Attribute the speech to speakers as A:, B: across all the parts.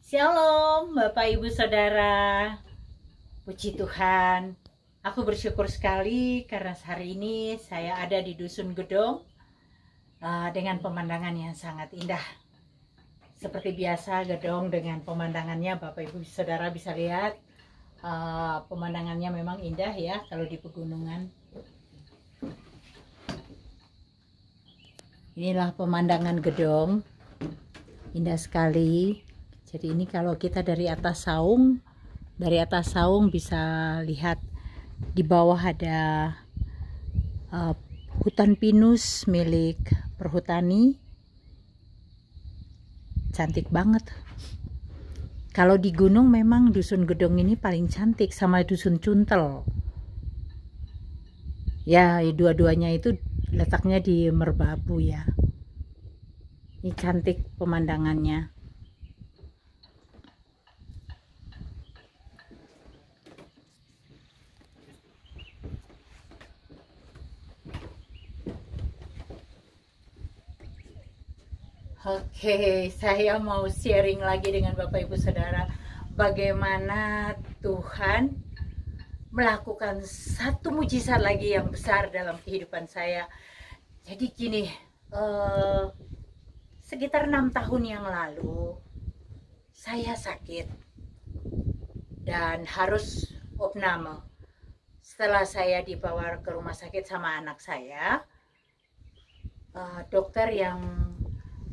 A: Shalom Bapak Ibu Saudara. Puji Tuhan, aku bersyukur sekali karena hari ini saya ada di Dusun Gedong dengan pemandangan yang sangat indah. Seperti biasa, Gedong dengan pemandangannya Bapak Ibu Saudara bisa lihat, pemandangannya memang indah ya kalau di pegunungan. Inilah pemandangan Gedong, indah sekali. Jadi ini kalau kita dari atas saung bisa lihat di bawah ada hutan pinus milik perhutani. Cantik banget. Kalau di gunung memang Dusun Gedong ini paling cantik sama Dusun Cuntel. Ya, dua-duanya itu letaknya di Merbabu ya. Ini cantik pemandangannya. Oke, saya mau sharing lagi dengan Bapak Ibu Saudara bagaimana Tuhan melakukan satu mujizat lagi yang besar dalam kehidupan saya. Jadi gini, sekitar 6 tahun yang lalu saya sakit dan harus opname. Setelah saya dibawa ke rumah sakit sama anak saya, dokter yang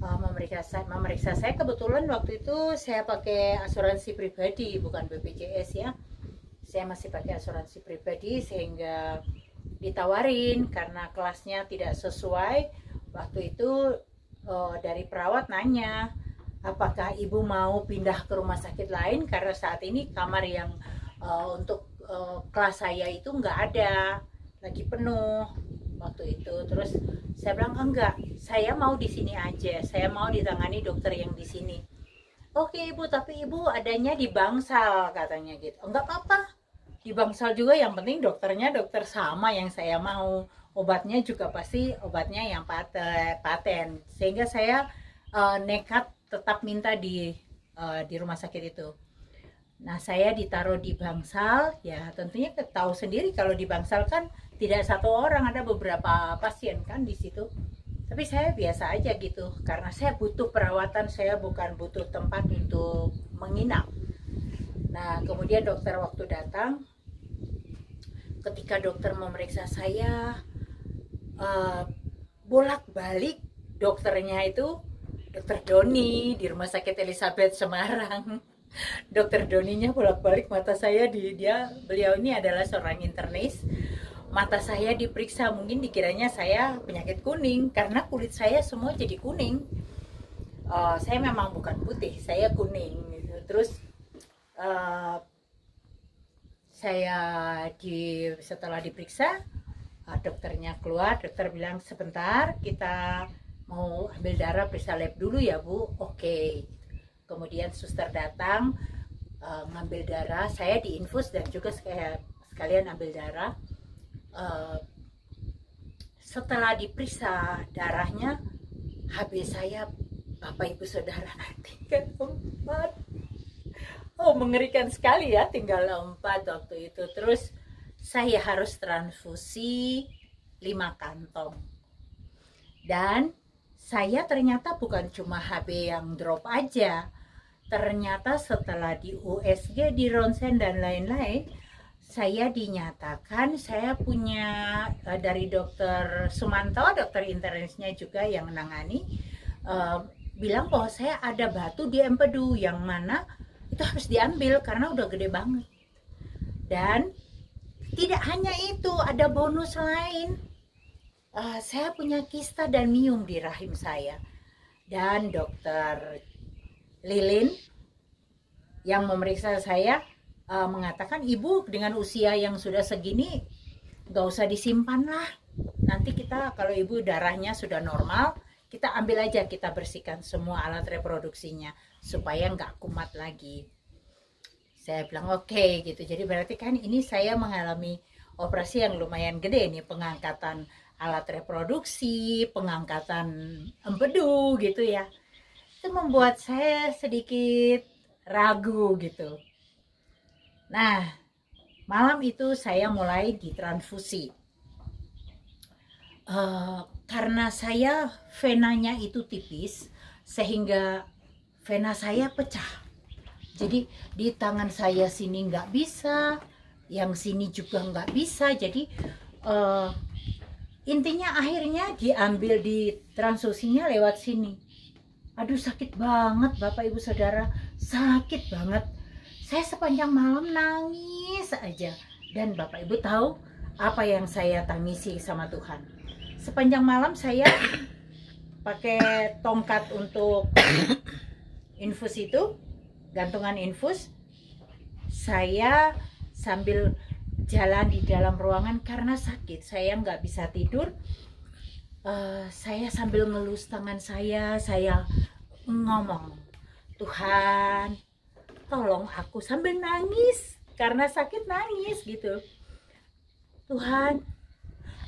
A: memeriksa saya, kebetulan waktu itu saya pakai asuransi pribadi bukan BPJS ya. Saya masih pakai asuransi pribadi sehingga ditawarin karena kelasnya tidak sesuai. Waktu itu dari perawat nanya, apakah ibu mau pindah ke rumah sakit lain karena saat ini kamar yang untuk kelas saya itu nggak ada, lagi penuh waktu itu. Terus saya bilang enggak, saya mau di sini aja, saya mau ditangani dokter yang di sini. Oke ibu, tapi ibu adanya di Bangsal katanya gitu. Enggak apa-apa, di Bangsal juga, yang penting dokternya dokter sama yang saya mau, obatnya juga pasti obatnya yang paten. Sehingga saya nekat tetap minta di rumah sakit itu. Nah, saya ditaruh di Bangsal, ya tentunya tahu sendiri kalau di Bangsal kan tidak satu orang, ada beberapa pasien kan di situ. Tapi saya biasa aja gitu, karena saya butuh perawatan, saya bukan butuh tempat untuk menginap. Nah, kemudian dokter waktu datang, ketika dokter memeriksa saya, bolak-balik dokternya itu dokter Doni di Rumah Sakit Elizabeth Semarang. Dokter Doninya bolak-balik mata saya, beliau ini adalah seorang internis. Mata saya diperiksa, mungkin dikiranya saya penyakit kuning karena kulit saya semua jadi kuning. Saya memang bukan putih, saya kuning gitu. Terus setelah diperiksa, dokternya keluar, dokter bilang sebentar kita mau ambil darah, periksa lab dulu ya bu. Oke. Kemudian suster datang ngambil darah, saya diinfus dan juga sekalian ambil darah. Setelah diperiksa darahnya, HB saya Bapak Ibu Saudara tinggal 4. Oh, mengerikan sekali ya, tinggal 4 waktu itu. Terus saya harus transfusi 5 kantong. Dan saya ternyata bukan cuma HB yang drop aja. Ternyata setelah di USG, di ronsen dan lain-lain, saya dinyatakan saya punya dari dokter Sumanto, dokter internisnya juga yang menangani, bilang bahwa saya ada batu di empedu yang mana itu harus diambil karena udah gede banget. Dan tidak hanya itu, ada bonus lain. Saya punya kista dan miom di rahim saya. Dan dokter Lilin yang memeriksa saya mengatakan, ibu dengan usia yang sudah segini gak usah disimpan lah. Nanti kita kalau ibu darahnya sudah normal, kita ambil aja, kita bersihkan semua alat reproduksinya supaya nggak kumat lagi. Saya bilang oke gitu. Jadi berarti kan ini saya mengalami operasi yang lumayan gede nih, pengangkatan alat reproduksi, pengangkatan empedu gitu ya. Itu membuat saya sedikit ragu gitu. Nah, malam itu saya mulai ditransfusi. Karena saya venanya itu tipis, sehingga vena saya pecah. Jadi di tangan saya sini nggak bisa, yang sini juga nggak bisa. Jadi intinya akhirnya diambil di transfusinya lewat sini. Aduh, sakit banget Bapak Ibu Saudara, sakit banget. Saya sepanjang malam nangis aja. Dan Bapak Ibu tahu apa yang saya tangisi sama Tuhan. Sepanjang malam saya pakai tongkat untuk infus itu, gantungan infus. Saya sambil jalan di dalam ruangan karena sakit, saya nggak bisa tidur. Saya sambil ngelus tangan saya ngomong, Tuhan, tolong aku, sambil nangis karena sakit, nangis gitu. Tuhan,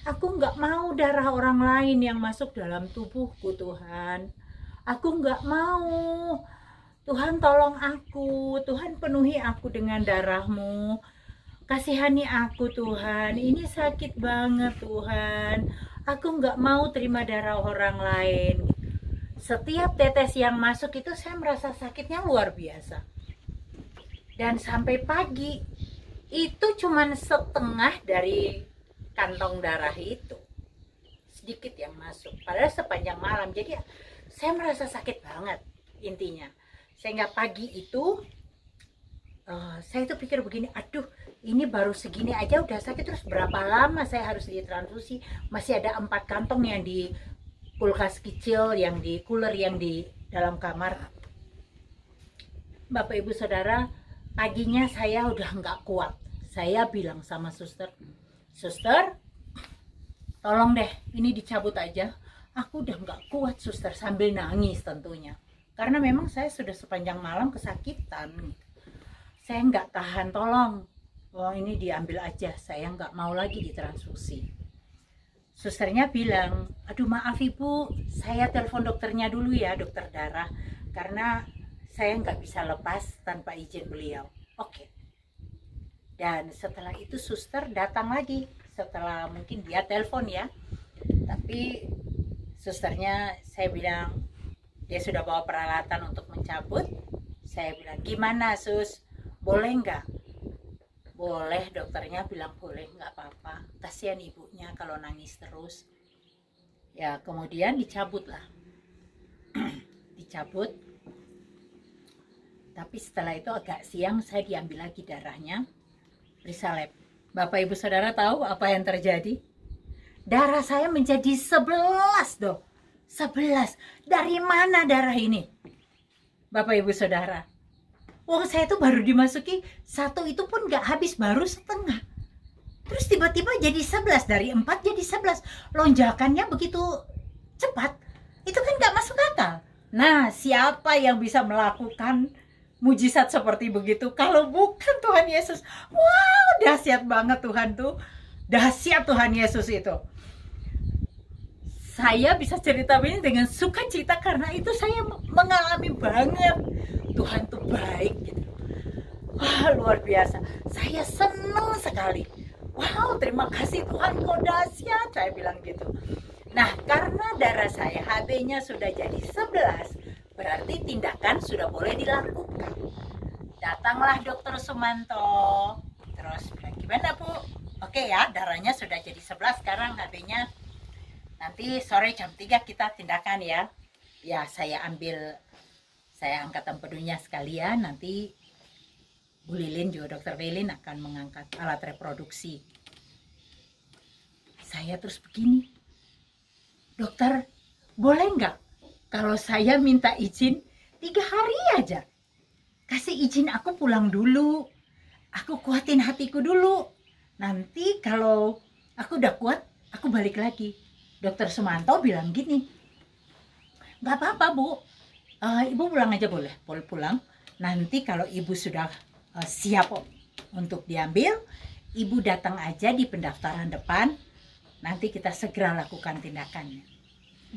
A: aku nggak mau darah orang lain yang masuk dalam tubuhku, Tuhan. Aku nggak mau. Tuhan, tolong aku. Tuhan, penuhi aku dengan darah-Mu. Kasihani aku, Tuhan. Ini sakit banget, Tuhan. Aku nggak mau terima darah orang lain. Setiap tetes yang masuk itu saya merasa sakitnya luar biasa. Dan sampai pagi itu cuman setengah dari kantong darah itu, sedikit yang masuk. Padahal sepanjang malam. Jadi saya merasa sakit banget intinya. Sehingga pagi itu saya tuh pikir begini, aduh ini baru segini aja udah sakit, terus berapa lama saya harus ditransfusi. Masih ada 4 kantong yang di kulkas kecil, yang di cooler, yang di dalam kamar. Bapak Ibu Saudara, paginya saya udah nggak kuat. Saya bilang sama suster, suster tolong deh ini dicabut aja, aku udah nggak kuat suster, sambil nangis tentunya. Karena memang saya sudah sepanjang malam kesakitan. Saya nggak tahan, tolong. Oh, ini diambil aja, saya nggak mau lagi ditransfusi. Susternya bilang, aduh maaf ibu, saya telepon dokternya dulu ya, dokter darah. Karena saya nggak bisa lepas tanpa izin beliau. Oke. Dan setelah itu suster datang lagi. Setelah mungkin dia telepon ya. Tapi susternya, saya bilang, dia sudah bawa peralatan untuk mencabut. Saya bilang, gimana sus? Boleh nggak? Boleh, dokternya bilang boleh, nggak apa-apa. Kasihan ibunya kalau nangis terus. Ya, kemudian dicabut lah. Dicabut. Tapi setelah itu agak siang, saya diambil lagi darahnya. Periksa lab. Bapak Ibu Saudara tahu apa yang terjadi? Darah saya menjadi 11 dong. 11. Dari mana darah ini? Bapak Ibu Saudara. Wong saya tuh baru dimasuki 1 itu pun gak habis, baru setengah. Terus tiba-tiba jadi 11, dari 4 jadi 11. Lonjakannya begitu cepat. Itu kan gak masuk akal. Nah, siapa yang bisa melakukan mujizat seperti begitu kalau bukan Tuhan Yesus? Wow, dahsyat banget Tuhan tuh. Dahsyat Tuhan Yesus itu. Saya bisa cerita ini dengan sukacita karena itu saya mengalami banget. Tuhan tuh baik gitu. Wah, luar biasa. Saya senang sekali. Wow, terima kasih Tuhan, kau dahsyat, saya bilang gitu. Nah, karena darah saya HB-nya sudah jadi 11, berarti tindakan sudah boleh dilakukan. Datanglah dokter Sumanto. Terus bilang, gimana Bu? Oke ya, darahnya sudah jadi 11, sekarang HB-nya nanti sore jam 3 kita tindakan ya. Ya, saya angkat empedunya sekalian. Nanti Bu Lilin juga, dokter Lilin akan mengangkat alat reproduksi. Saya terus begini, dokter boleh nggak kalau saya minta izin 3 hari aja? Kasih izin aku pulang dulu. Aku kuatin hatiku dulu. Nanti kalau aku udah kuat, aku balik lagi. Dokter Sumanto bilang gini, nggak apa-apa Bu, Ibu pulang aja boleh pulang. Nanti kalau Ibu sudah siap untuk diambil, Ibu datang aja di pendaftaran depan. Nanti kita segera lakukan tindakannya.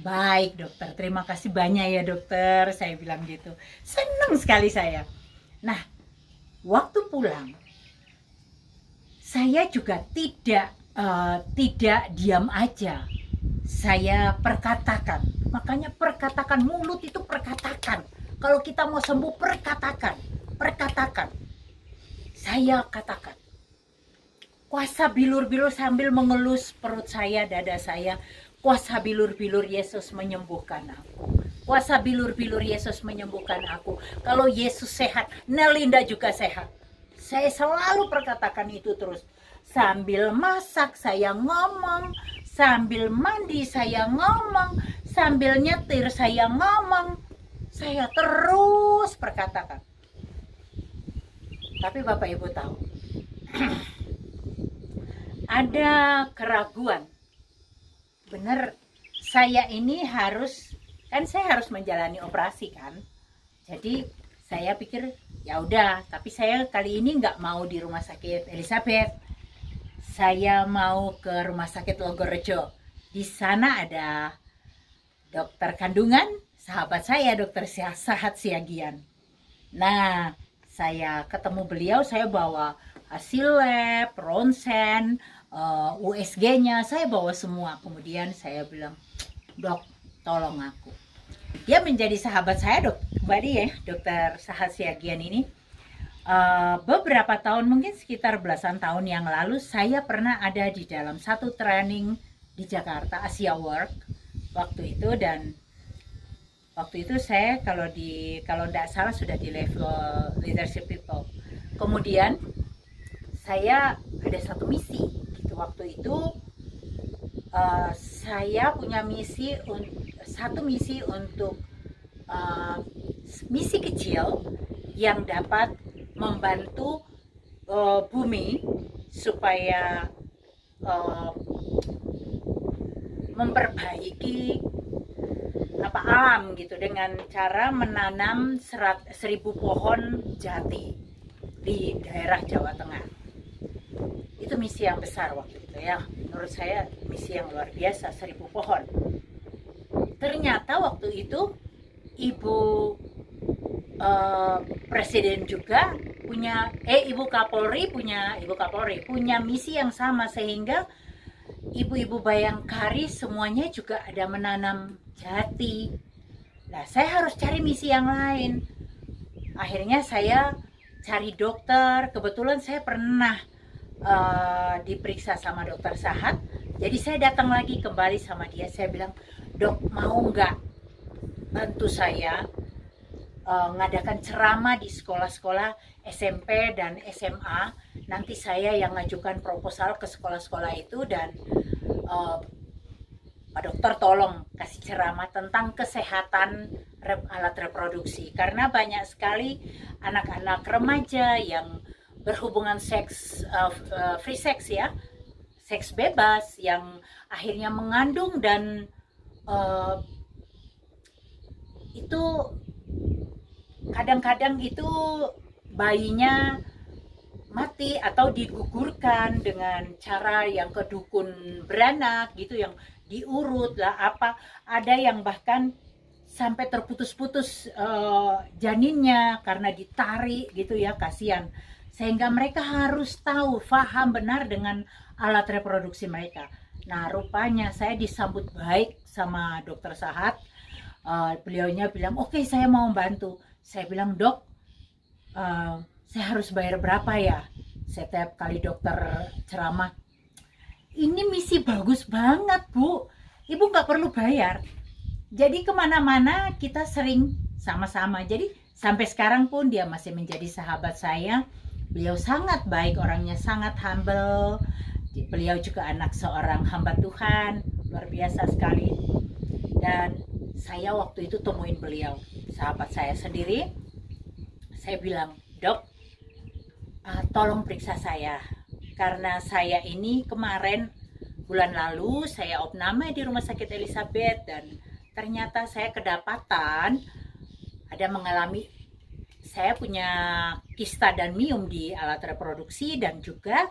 A: Baik dokter, terima kasih banyak ya dokter, saya bilang gitu. Senang sekali saya. Nah, waktu pulang saya juga tidak diam aja. Saya perkatakan. Makanya perkatakan, mulut itu perkatakan. Kalau kita mau sembuh, perkatakan. Perkatakan. Saya katakan. Kuasa bilur-bilur sambil mengelus perut saya, dada saya. Kuasa bilur-bilur Yesus menyembuhkan aku. Kuasa bilur-bilur Yesus menyembuhkan aku. Kalau Yesus sehat, Nelinda juga sehat. Saya selalu perkatakan itu terus. Sambil masak saya ngomong, sambil mandi saya ngomong, sambil nyetir saya ngomong. Saya terus perkatakan. Tapi Bapak Ibu tahu, ada keraguan. Benar, saya ini harus, kan saya harus menjalani operasi kan. Jadi saya pikir ya udah, tapi saya kali ini nggak mau di rumah sakit Elizabeth. Saya mau ke rumah sakit Logorejo. Di sana ada dokter kandungan, sahabat saya, dokter Sahat Siagian. Nah, saya ketemu beliau, saya bawa hasil lab, ronsen, USG-nya, saya bawa semua. Kemudian saya bilang, dok, tolong aku. Dia menjadi sahabat saya, dokter Sahat Siagian ini. Beberapa tahun, mungkin sekitar belasan tahun yang lalu, saya pernah ada di dalam satu training di Jakarta, Asia Work waktu itu. Dan waktu itu saya kalau tidak salah sudah di level leadership people. Kemudian saya ada satu misi gitu. Waktu itu saya punya satu misi untuk misi kecil yang dapat membantu bumi supaya memperbaiki alam gitu, dengan cara menanam 1.000 pohon jati di daerah Jawa Tengah. Itu misi yang besar waktu itu ya, menurut saya misi yang luar biasa, 1.000 pohon. Ternyata waktu itu Ibu Presiden juga punya, Ibu Kapolri punya misi yang sama, sehingga ibu-ibu Bayangkari semuanya juga ada menanam jati. Nah, saya harus cari misi yang lain. Akhirnya saya cari dokter. Kebetulan saya pernah diperiksa sama dokter Sahat. Jadi saya datang lagi kembali sama dia. Saya bilang, dok, mau nggak bantu saya ngadakan ceramah di sekolah-sekolah SMP dan SMA. Nanti saya yang ngajukan proposal ke sekolah-sekolah itu, dan Pak Dokter tolong kasih ceramah tentang kesehatan alat reproduksi. Karena banyak sekali anak-anak remaja yang berhubungan seks, free sex ya, seks bebas, yang akhirnya mengandung dan itu kadang-kadang itu bayinya mati atau digugurkan dengan cara yang kedukun beranak gitu, yang diurut lah apa. Ada yang bahkan sampai terputus-putus janinnya karena ditarik gitu ya, kasihan. Sehingga mereka harus tahu, paham benar dengan alat reproduksi mereka. Nah, rupanya saya disambut baik sama dokter Sahat. Beliaunya bilang, oke, saya mau membantu. Saya bilang, dok, saya harus bayar berapa ya setiap kali dokter ceramah? Ini misi bagus banget, Bu. Ibu nggak perlu bayar. Jadi kemana-mana kita sering sama-sama. Jadi sampai sekarang pun dia masih menjadi sahabat saya. Beliau sangat baik, orangnya sangat humble. Beliau juga anak seorang hamba Tuhan, luar biasa sekali. Dan saya waktu itu temuin beliau, sahabat saya sendiri. Saya bilang, dok, tolong periksa saya. Karena saya ini kemarin bulan lalu saya opname di Rumah Sakit Elizabeth, dan ternyata saya kedapatan ada mengalami, saya punya kista dan miom di alat reproduksi, dan juga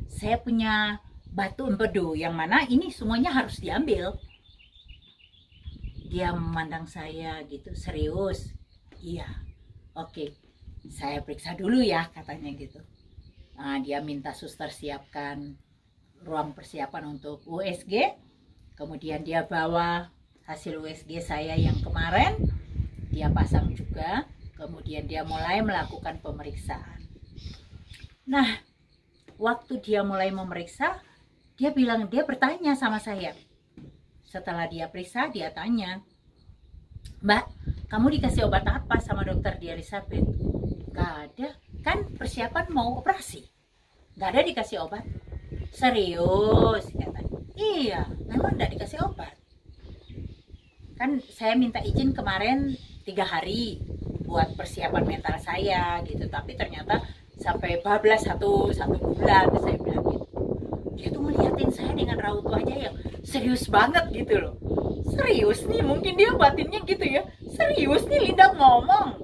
A: saya punya batu empedu, yang mana ini semuanya harus diambil. Dia memandang saya gitu, serius? Iya, oke. saya periksa dulu ya, katanya gitu. Nah, dia minta suster siapkan ruang persiapan untuk USG. Kemudian dia bawa hasil USG saya yang kemarin, dia pasang juga. Kemudian dia mulai melakukan pemeriksaan. Nah, waktu dia mulai memeriksa, dia bertanya sama saya. Setelah dia periksa, dia tanya, "Mbak, kamu dikasih obat apa sama dokter di Elizabeth?" "Gak ada, kan persiapan mau operasi. Gak ada dikasih obat." "Serius?" katanya. "Iya, memang gak dikasih obat. Kan saya minta izin kemarin 3 hari buat persiapan mental saya gitu, tapi ternyata sampai bablas satu bulan." Saya bilang gitu. Dia tuh ngeliatin saya dengan raut wajah yang serius banget gitu loh. Serius nih, mungkin dia batinnya gitu ya. Serius nih Linda ngomong.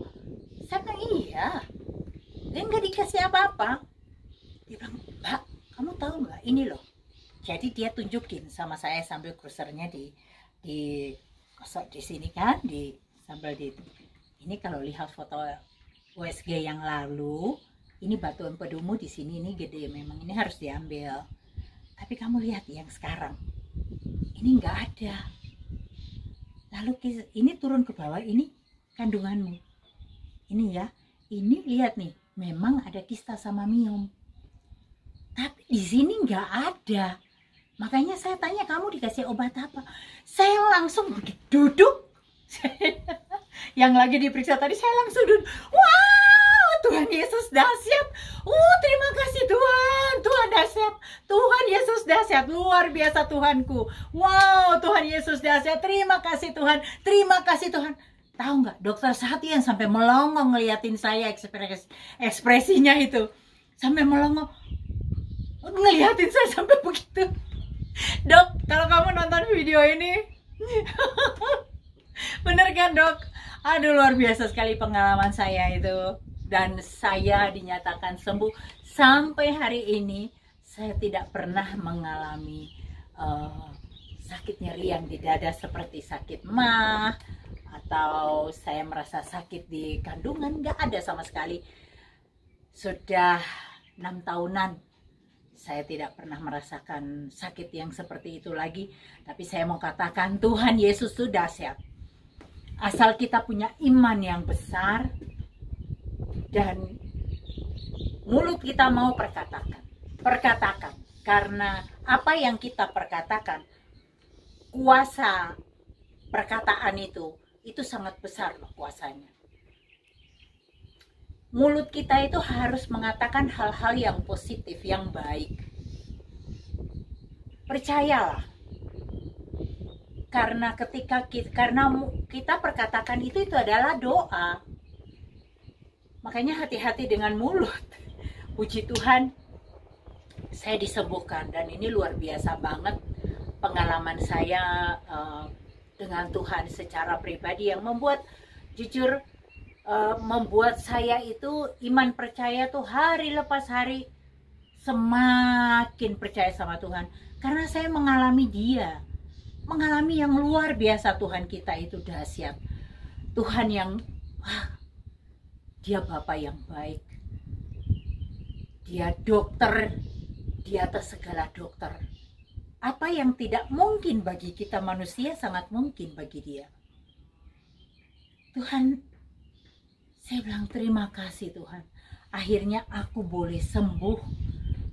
A: Saya bilang iya. Dia nggak dikasih apa-apa. Dia bilang, "Mbak, kamu tahu nggak ini loh." Jadi dia tunjukin sama saya sambil kursornya di sini kan, sambil di ini. Kalau lihat foto USG yang lalu, ini batu empedumu di sini ini gede, memang ini harus diambil. Tapi kamu lihat yang sekarang, ini nggak ada. Lalu ini turun ke bawah, ini kandunganmu. Ini ya, ini lihat nih, memang ada kista sama miom. Tapi di sini nggak ada. Makanya saya tanya, kamu dikasih obat apa? Saya langsung duduk. Yang lagi diperiksa tadi, saya langsung duduk. Wow, Tuhan Yesus dahsyat. Terima kasih Tuhan. Tuhan dahsyat. Tuhan Yesus dahsyat. Luar biasa Tuhanku. Wow, Tuhan Yesus dahsyat. Terima kasih Tuhan. Terima kasih Tuhan. Tahu nggak, dokter Sati yang sampai melongo ngeliatin saya, ekspresinya itu. Sampai melongo. Ngeliatin saya sampai begitu. "Dok, kalau kamu nonton video ini." Bener kan dok? Aduh, luar biasa sekali pengalaman saya itu. Dan saya dinyatakan sembuh. Sampai hari ini saya tidak pernah mengalami sakit nyeri yang di dada seperti sakit mah, atau saya merasa sakit di kandungan. Nggak ada sama sekali. Sudah 6 tahunan saya tidak pernah merasakan sakit yang seperti itu lagi. Tapi saya mau katakan, Tuhan Yesus itu dahsyat. Asal kita punya iman yang besar dan mulut kita mau perkatakan. Karena apa yang kita perkatakan, kuasa perkataan itu sangat besar loh kuasanya. Mulut kita itu harus mengatakan hal-hal yang positif, yang baik. Percayalah. Karena kita perkatakan itu adalah doa. Makanya hati-hati dengan mulut. Puji Tuhan, saya disembuhkan, dan ini luar biasa banget pengalaman saya dengan Tuhan secara pribadi yang membuat jujur membuat saya itu iman percaya tuh hari lepas hari semakin percaya sama Tuhan, karena saya mengalami yang luar biasa. Tuhan kita itu dahsyat. Tuhan yang dia Bapa yang baik, dia dokter di atas segala dokter. Apa yang tidak mungkin bagi kita manusia sangat mungkin bagi dia. Tuhan, saya bilang terima kasih Tuhan. Akhirnya aku boleh sembuh.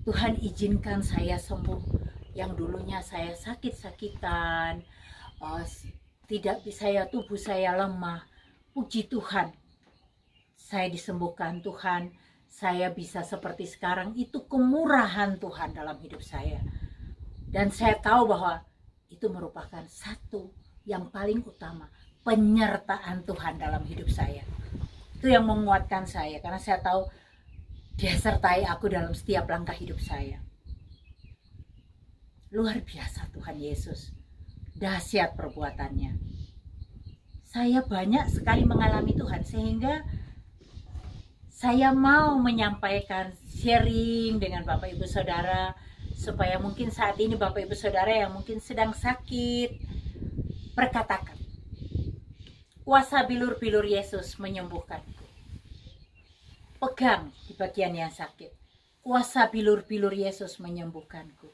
A: Tuhan izinkan saya sembuh. Yang dulunya saya sakit-sakitan, tidak bisa, tubuh saya lemah. Puji Tuhan, saya disembuhkan Tuhan. Saya bisa seperti sekarang, itu kemurahan Tuhan dalam hidup saya. Dan saya tahu bahwa itu merupakan satu yang paling utama, penyertaan Tuhan dalam hidup saya. Itu yang menguatkan saya, karena saya tahu Dia sertai aku dalam setiap langkah hidup saya. Luar biasa Tuhan Yesus, dahsyat perbuatannya. Saya banyak sekali mengalami Tuhan, sehingga saya mau menyampaikan, sharing dengan Bapak Ibu Saudara, supaya mungkin saat ini Bapak Ibu Saudara yang mungkin sedang sakit, perkatakan, kuasa bilur-bilur Yesus menyembuhkanku. pegang di bagian yang sakit. Kuasa bilur-bilur Yesus menyembuhkanku.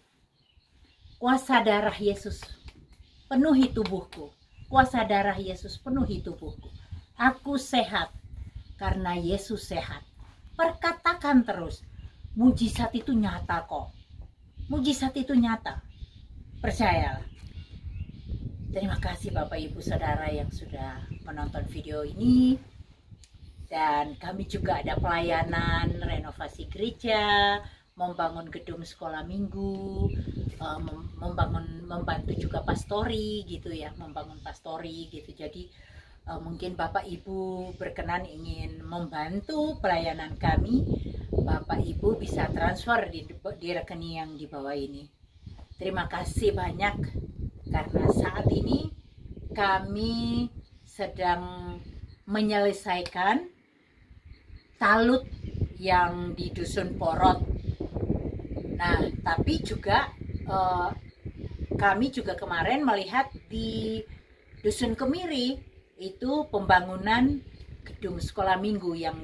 A: Kuasa darah Yesus penuhi tubuhku. Kuasa darah Yesus penuhi tubuhku. Aku sehat karena Yesus sehat. Perkatakan terus, mujizat itu nyata kok. Mujizat itu nyata. Percayalah. Terima kasih Bapak Ibu Saudara yang sudah menonton video ini. Dan kami juga ada pelayanan renovasi gereja, membangun gedung sekolah minggu, membantu juga pastori gitu ya, membangun pastori gitu. Jadi mungkin Bapak Ibu berkenan ingin membantu pelayanan kami, Bapak Ibu bisa transfer di rekening yang di bawah ini. Terima kasih banyak karena saat ini kami sedang menyelesaikan talut yang di Dusun Porot. Nah, tapi juga kami juga kemarin melihat di Dusun Kemiri itu pembangunan gedung sekolah minggu yang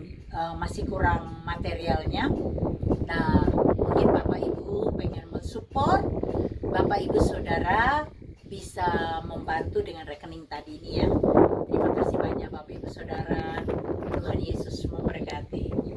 A: masih kurang materialnya. Nah, mungkin Bapak Ibu pengen mensupport, Bapak Ibu Saudara bisa membantu dengan rekening tadi ini ya. Terima kasih banyak Bapak Ibu Saudara. Tuhan Yesus memberkati.